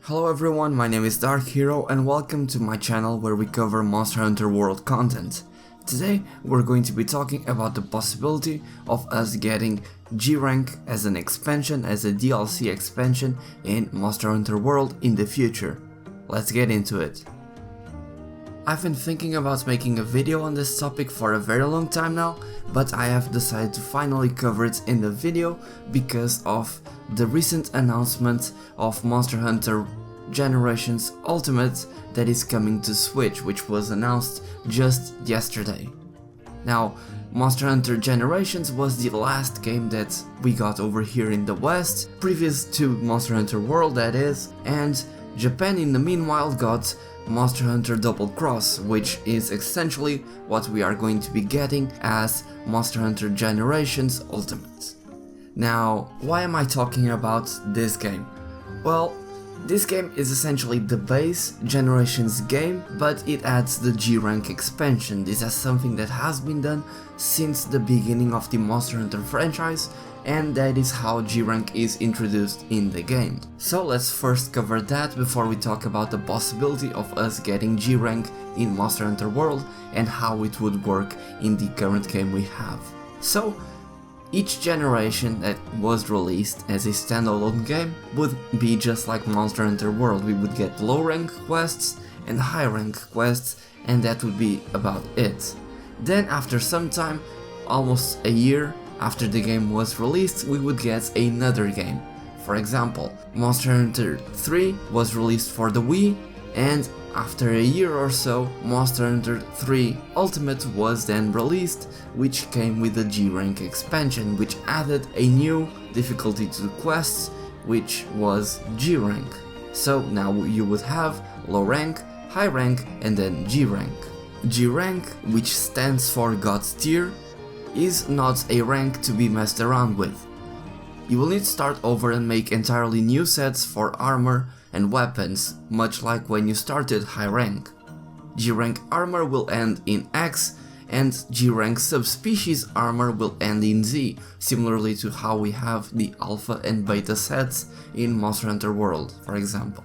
Hello everyone, my name is DarkHero and welcome to my channel where we cover Monster Hunter World content. Today we're going to be talking about the possibility of us getting G-Rank as an expansion, as a DLC expansion in Monster Hunter World in the future. Let's get into it. I've been thinking about making a video on this topic for a very long time now, but I have decided to finally cover it in the video because of the recent announcement of Monster Hunter Generations Ultimate that is coming to Switch, which was announced just yesterday. Now, Monster Hunter Generations was the last game that we got over here in the West, previous to Monster Hunter World that is, and Japan in the meanwhile got Monster Hunter Double Cross, which is essentially what we are going to be getting as Monster Hunter Generations Ultimate. Now, why am I talking about this game? Well, this game is essentially the base Generations game, but it adds the G-Rank expansion. This is something that has been done since the beginning of the Monster Hunter franchise, and that is how G-Rank is introduced in the game. So let's first cover that before we talk about the possibility of us getting G-Rank in Monster Hunter World and how it would work in the current game we have. So, each generation that was released as a standalone game would be just like Monster Hunter World. We would get low rank quests and high rank quests, and that would be about it. Then after some time, almost a year after the game was released, we would get another game. For example, Monster Hunter 3 was released for the Wii, and after a year or so, Monster Hunter 3 Ultimate was then released, which came with the G-Rank expansion, which added a new difficulty to the quests, which was G-Rank. So now you would have low rank, high rank, and then G-Rank. G-Rank, which stands for God's Tier, is not a rank to be messed around with. You will need to start over and make entirely new sets for armor and weapons, much like when you started high rank. G-Rank armor will end in X, and G-Rank subspecies armor will end in Z, similarly to how we have the alpha and beta sets in Monster Hunter World, for example.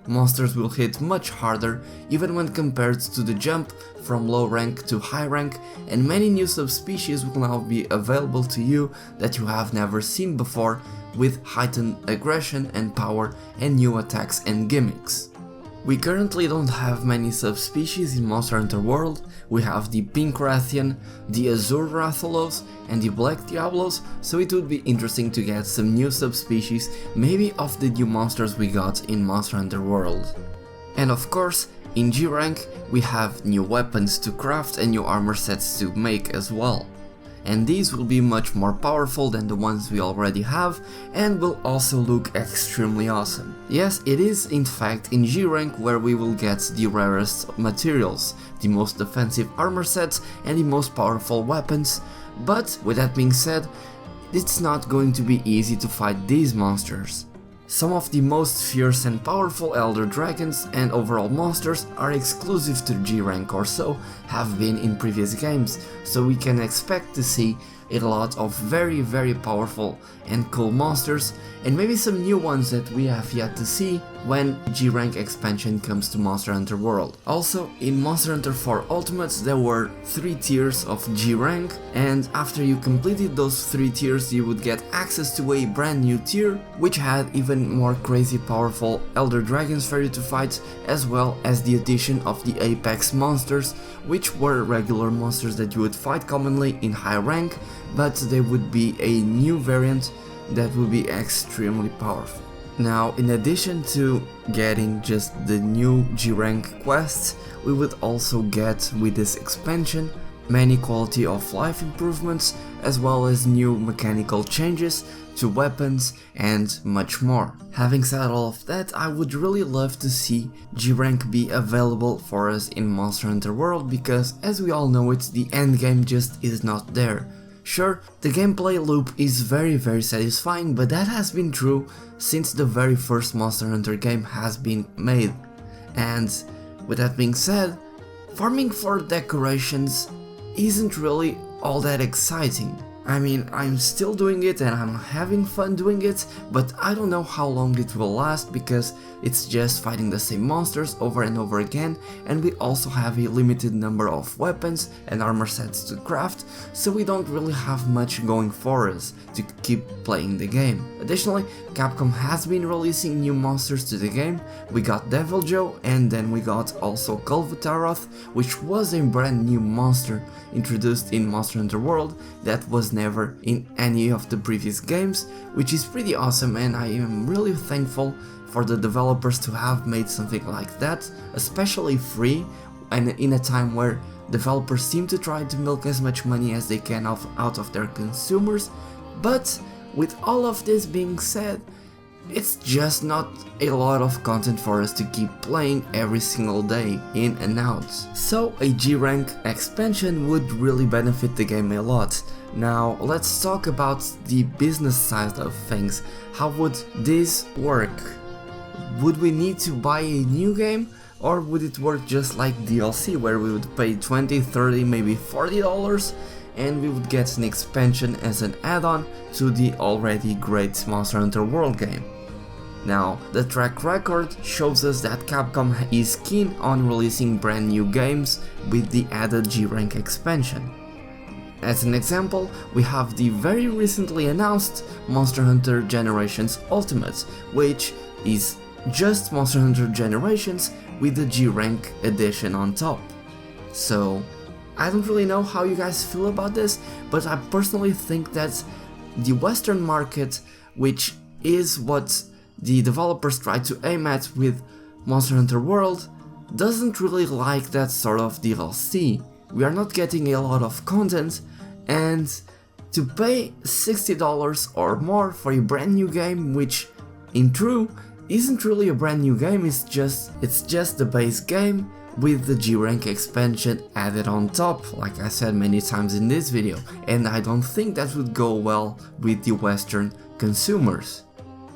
Monsters will hit much harder, even when compared to the jump from low rank to high rank, and many new subspecies will now be available to you that you have never seen before, with heightened aggression and power and new attacks and gimmicks. We currently don't have many subspecies in Monster Hunter World. We have the Pink Rathian, the Azure Rathalos, and the Black Diablos, so it would be interesting to get some new subspecies, maybe of the new monsters we got in Monster Hunter World. And of course, in G-Rank we have new weapons to craft and new armor sets to make as well. And these will be much more powerful than the ones we already have, and will also look extremely awesome. Yes, it is in fact in G-Rank where we will get the rarest materials, the most defensive armor sets and the most powerful weapons, but with that being said, it's not going to be easy to fight these monsters. Some of the most fierce and powerful Elder Dragons and overall monsters are exclusive to G-Rank or so have been in previous games, so we can expect to see a lot of very powerful and cool monsters, and maybe some new ones that we have yet to see when G-Rank expansion comes to Monster Hunter World. Also, in Monster Hunter 4 Ultimate there were 3 tiers of G-Rank, and after you completed those 3 tiers you would get access to a brand new tier, which had even more crazy powerful Elder Dragons for you to fight, as well as the addition of the Apex monsters, which were regular monsters that you would fight commonly in high rank, but they would be a new variant that would be extremely powerful. Now, in addition to getting just the new G-Rank quests, we would also get with this expansion many quality of life improvements, as well as new mechanical changes to weapons and much more. Having said all of that, I would really love to see G-Rank be available for us in Monster Hunter World, because as we all know it, the endgame just is not there. Sure, the gameplay loop is very satisfying, but that has been true since the very first Monster Hunter game has been made. And with that being said, farming for decorations isn't really all that exciting. I mean, I'm still doing it and I'm having fun doing it, but I don't know how long it will last because it's just fighting the same monsters over and over again, and we also have a limited number of weapons and armor sets to craft, so we don't really have much going for us to keep playing the game. Additionally, Capcom has been releasing new monsters to the game. We got Devil Joe, and then we got also Kulvutaroth, which was a brand new monster introduced in Monster Hunter World that was never in any of the previous games, which is pretty awesome, and I am really thankful for the developers to have made something like that, especially free, and in a time where developers seem to try to milk as much money as they can out of their consumers. But with all of this being said, it's just not a lot of content for us to keep playing every single day in and out. So a G-Rank expansion would really benefit the game a lot. Now let's talk about the business side of things. How would this work? Would we need to buy a new game, or would it work just like DLC, where we would pay $20, $30, maybe $40 and we would get an expansion as an add-on to the already great Monster Hunter World game? Now, the track record shows us that Capcom is keen on releasing brand new games with the added G-Rank expansion. As an example, we have the very recently announced Monster Hunter Generations Ultimate, which is just Monster Hunter Generations with the G-Rank edition on top. So, I don't really know how you guys feel about this, but I personally think that the Western market, which is what the developers try to aim at with Monster Hunter World, doesn't really like that sort of DLC. We are not getting a lot of content, and to pay $60 or more for a brand new game, which in true isn't really a brand new game, it's just the base game with the G-Rank expansion added on top, like I said many times in this video, and I don't think that would go well with the Western consumers.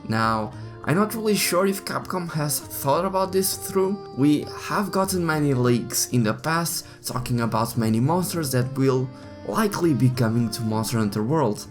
Now, I'm not really sure if Capcom has thought about this through. We have gotten many leaks in the past talking about many monsters that will likely be coming to Monster Hunter World.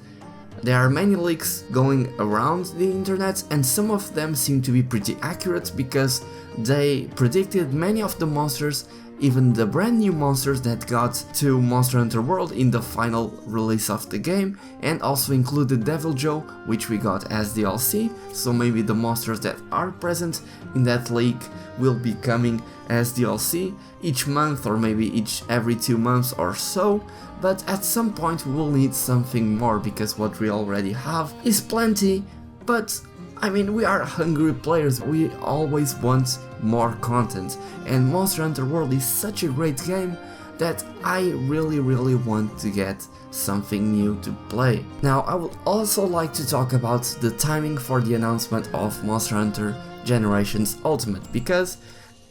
There are many leaks going around the internet, and some of them seem to be pretty accurate because they predicted many of the monsters, even the brand new monsters that got to Monster Hunter World in the final release of the game, and also included Devil Joe, which we got as DLC, so maybe the monsters that are present in that leak will be coming as DLC each month, or maybe every 2 months or so. But at some point we will need something more, because what we already have is plenty. But I mean, we are hungry players, we always want more content, and Monster Hunter World is such a great game that I really want to get something new to play. Now, I would also like to talk about the timing for the announcement of Monster Hunter Generations Ultimate, because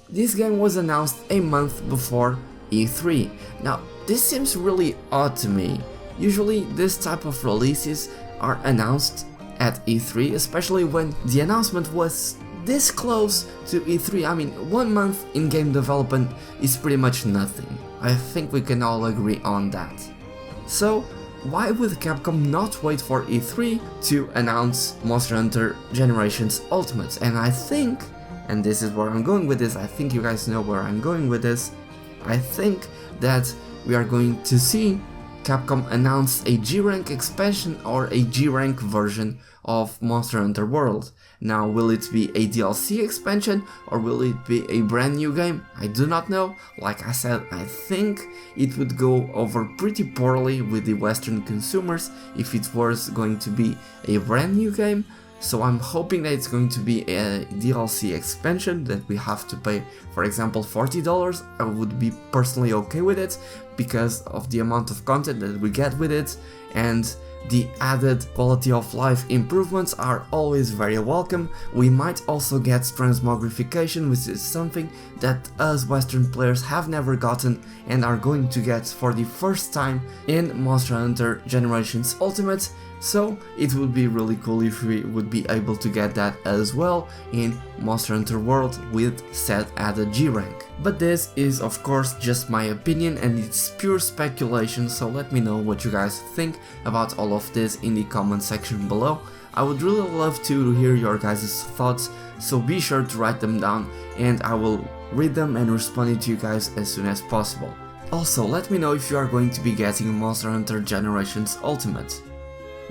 this game was announced a month before E3. Now, this seems really odd to me. Usually this type of releases are announced at E3, especially when the announcement was this close to E3. I mean, 1 month in game development is pretty much nothing. I think we can all agree on that. So, why would Capcom not wait for E3 to announce Monster Hunter Generations Ultimate? And I think, and this is where I'm going with this, I think you guys know where I'm going with this, I think that we are going to see Capcom announce a G-Rank expansion or a G-Rank version of Monster Hunter World. Now, will it be a DLC expansion or will it be a brand new game? I do not know. Like I said, I think it would go over pretty poorly with the Western consumers if it was going to be a brand new game. So I'm hoping that it's going to be a DLC expansion that we have to pay, for example, $40. I would be personally okay with it because of the amount of content that we get with it, and the added quality of life improvements are always very welcome. We might also get transmogrification, which is something that us Western players have never gotten and are going to get for the first time in Monster Hunter Generations Ultimate. So it would be really cool if we would be able to get that as well in Monster Hunter World with set at a G rank. But this is of course just my opinion and it's pure speculation, so let me know what you guys think about all of this in the comment section below. I would really love to hear your guys' thoughts, so be sure to write them down and I will read them and respond to you guys as soon as possible. Also, let me know if you are going to be getting Monster Hunter Generations Ultimate.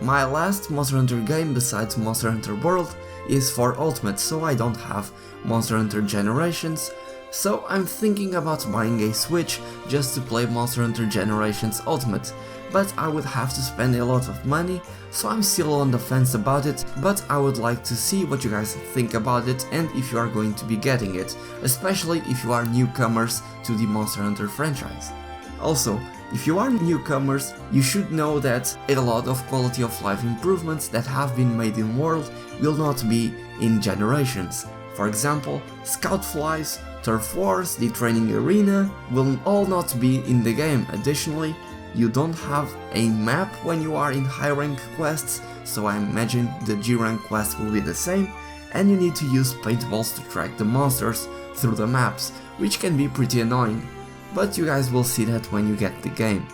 My last Monster Hunter game besides Monster Hunter World is for Ultimate, so I don't have Monster Hunter Generations, so I'm thinking about buying a Switch just to play Monster Hunter Generations Ultimate, but I would have to spend a lot of money, so I'm still on the fence about it, but I would like to see what you guys think about it and if you are going to be getting it, especially if you are newcomers to the Monster Hunter franchise. Also, if you are newcomers, you should know that a lot of quality of life improvements that have been made in World will not be in Generations. For example, Scout Flies, Turf Wars, the training arena will all not be in the game. Additionally, you don't have a map when you are in high rank quests, so I imagine the G rank quest will be the same, and you need to use paintballs to track the monsters through the maps, which can be pretty annoying. But you guys will see that when you get the game.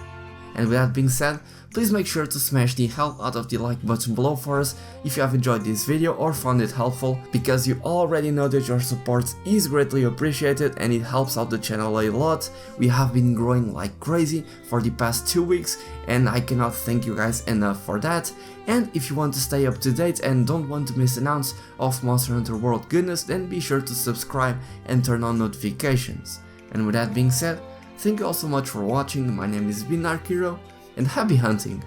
And with that being said, please make sure to smash the hell out of the like button below for us if you have enjoyed this video or found it helpful, because you already know that your support is greatly appreciated and it helps out the channel a lot. We have been growing like crazy for the past 2 weeks and I cannot thank you guys enough for that. And if you want to stay up to date and don't want to miss an ounce of Monster Hunter World goodness, then be sure to subscribe and turn on notifications. And with that being said, thank you all so much for watching. My name is DarkHero and happy hunting!